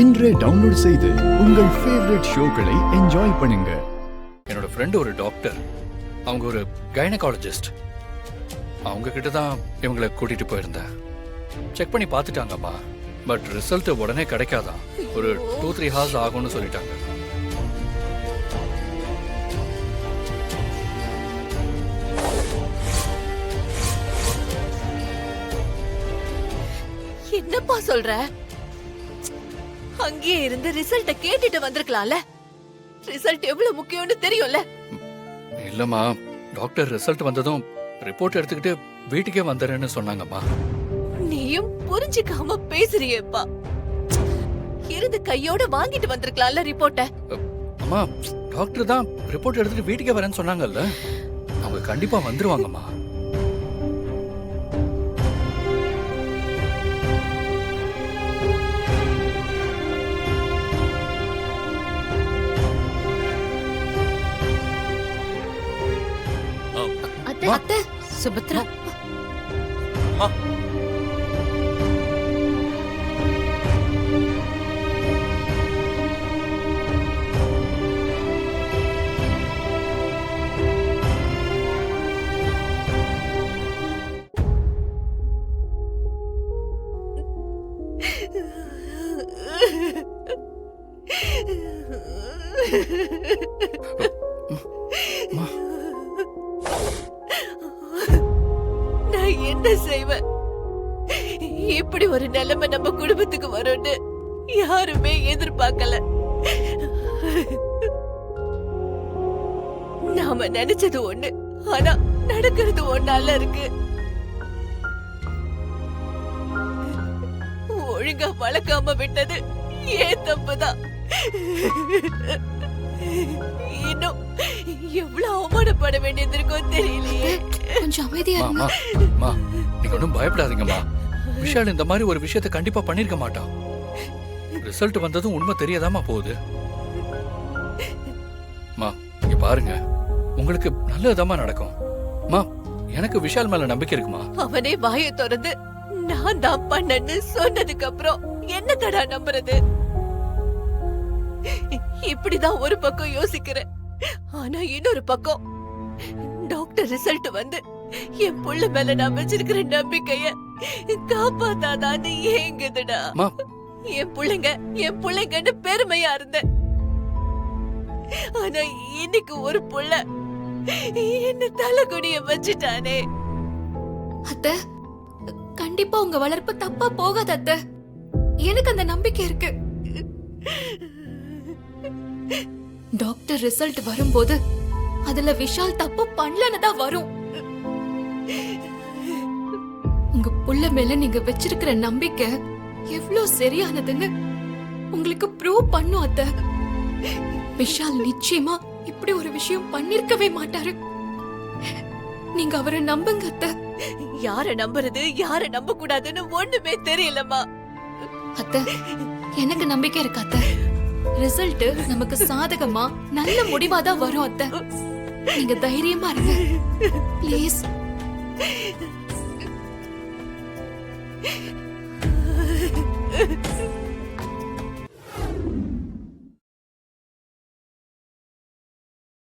இன்றே டவுன்லோட் செய்து உங்கள் ஃபேவரட் ஷோக்களை என்ஜாய் பண்ணுங்க. என்னோட ஃப்ரெண்ட் ஒரு டாக்டர், அவங்க ஒரு கைனகாலஜிஸ்ட். அவங்க கிட்ட தான் இவங்களை கூட்டிட்டு போயிருந்தேன். செக் பண்ணி பார்த்துட்டாங்கம்மா. பட் ரிசல்ட் உடனே கிடைக்காதான். ஒரு 2-3 ஹார்ஸ் ஆகும்னு சொல்லிட்டாங்க. என்னப்பா சொல்ற? அங்கேயே இருந்து ரிசல்ட்ட கேட்டுட்டு வந்திருக்கலாம்ல. ரிசல்ட் எவ்வளவு முக்கியம்னு தெரியும்ல. இல்லம்மா, டாக்டர் ரிசல்ட் வந்ததும் ரிப்போர்ட் எடுத்துக்கிட்டு வீட்டுக்கே வந்துறேன்னு சொன்னாங்கம்மா. நீயும் புரிஞ்சுக்காம பேசுறியேப்பா. இருந்து கையோட வாங்கிட்டு வந்திருக்கலாம்ல ரிப்போர்ட்ட. அம்மா, டாக்டர் தான் ரிப்போர்ட் எடுத்துட்டு வீட்டுக்கே வரேன்னு சொன்னாங்கல்ல. அவங்க கண்டிப்பா வந்துருவாங்கம்மா. அத்தை, சுபத்ரா. நான் என்ன செய்வேன்? இப்படி ஒரு நிலைமை நம்ம குடும்பத்துக்கு வரும்னு யாருமே எதிர்பார்க்கல. நாம நினைச்சது ஒண்ணு, ஆனா நடக்கிறது ஒண்ணால இருக்கு. ஒழுங்கா வளர்க்காம விட்டது ஏன் தப்புதான். இன்னும் எவ்வளவு அவமானப்பட வேண்டியது இருக்கும் தெரியலையே. கொஞ்சம் அமைதியா இருங்க. நீங்க ஒன்றும் பயப்படாதீங்கம்மா. விஷால் இந்த மாதிரி ஒரு விஷயத்தை கண்டிப்பா பண்ணிருக்க மாட்டான். ரிசல்ட் வந்ததும் உண்மை தெரியாதாமா போகுது. மா, இங்க பாருங்க, உங்களுக்கு நல்லதுதாம்மா நடக்கும். மா, எனக்கு விஷால் மேல நம்பிக்கை இருக்குமா? அவனே வாயை திறந்து நான் தான் பண்ணேன்னு சொன்னதுக்கு அப்புறம் என்ன தடா நம்புறது? இப்படிதான் ஒரு பக்கம் யோசிக்கிறேன். ஆனா இன்னொரு பக்கம் டாக்டர் ரிசல்ட் வந்து என் புள்ள மேல நான் வச்சிருக்கிற நம்பிக்கைய காப்பாத்தாதான்னு ஏங்குதுடா. என் பிள்ளைங்கன்னு பெருமையா இருந்தேன். ஆனா இன்னைக்கு ஒரு புள்ள என்ன தலைகுனிய வச்சுட்டானே. அத்தை, கண்டிப்பா உங்க வளர்ப்பு தப்பா போகாது அத்தை. எனக்கு அந்த நம்பிக்கை இருக்கு. டாக்டர் ரிசல்ட் வரும்போது அதுல விஷால் தப்பு பண்ணலன்னு தான் வரும். உங்க புள்ள மேல நீங்க வச்சிருக்கிற நம்பிக்கை எவ்வளவு சரியானதுன்னு உங்களுக்கு ப்ரூவ் பண்ணும் அத்தை. விஷால் நிச்சயமா இப்படி ஒரு விஷயம் பண்ணிருக்கவே மாட்டாரு. நீங்க அவரை நம்புங்க அத்தை. யார நம்புறது யார நம்ப கூடாதுன்னு ஒண்ணுமே தெரியலமா. அத்தை, எனக்கு நம்பிக்கை இருக்கு அத்தை. ரிசல்ட் நமக்கு சாதகமா நல்ல முடிவாதான் வரும் அத்தை. நீங்க தைரியமா இருங்க ப்ளீஸ்.